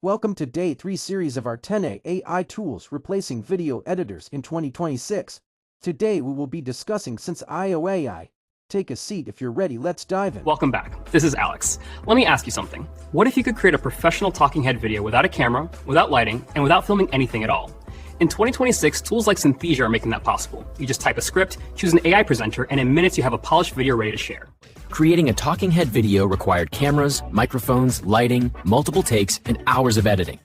Welcome to Day 3 series of our 10 AI tools replacing video editors in 2026. Today we will be discussing Sensei AI. Take a seat if you're ready, let's dive in. Welcome back. This is Alex. Let me ask you something. What if you could create a professional talking head video without a camera, without lighting, and without filming anything at all? In 2026, tools like Synthesia are making that possible. You just type a script, choose an AI presenter, and in minutes you have a polished video ready to share. Creating a talking head video required cameras, microphones, lighting, multiple takes, and hours of editing.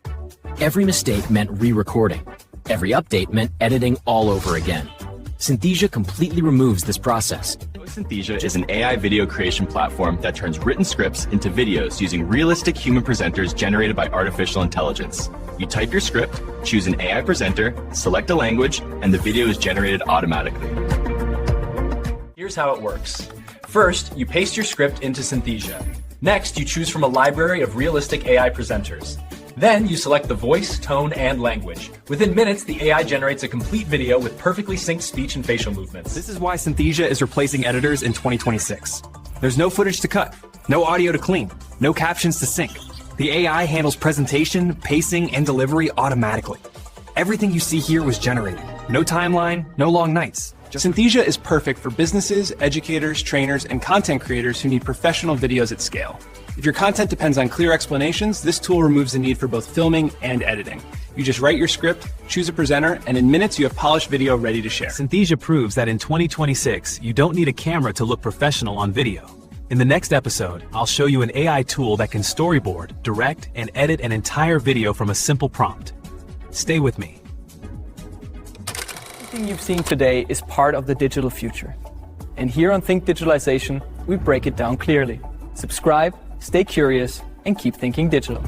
Every mistake meant re-recording. Every update meant editing all over again. Synthesia completely removes this process. Synthesia is an AI video creation platform that turns written scripts into videos using realistic human presenters generated by artificial intelligence. You type your script, choose an AI presenter, select a language, and the video is generated automatically. Here's how it works. First, you paste your script into Synthesia. Next, you choose from a library of realistic AI presenters. Then you select the voice, tone, and language. Within minutes, the AI generates a complete video with perfectly synced speech and facial movements. This is why Synthesia is replacing editors in 2026. There's no footage to cut, no audio to clean, no captions to sync. The AI handles presentation, pacing, and delivery automatically. Everything you see here was generated. No timeline, no long nights. Synthesia is perfect for businesses, educators, trainers, and content creators who need professional videos at scale. If your content depends on clear explanations, this tool removes the need for both filming and editing. You just write your script, choose a presenter, and in minutes you have polished video ready to share. Synthesia proves that in 2026, you don't need a camera to look professional on video. In the next episode, I'll show you an AI tool that can storyboard, direct, and edit an entire video from a simple prompt. Stay with me. Everything you've seen today is part of the digital future. And here on Think Digitalization, we break it down clearly. Subscribe, stay curious, and keep thinking digital.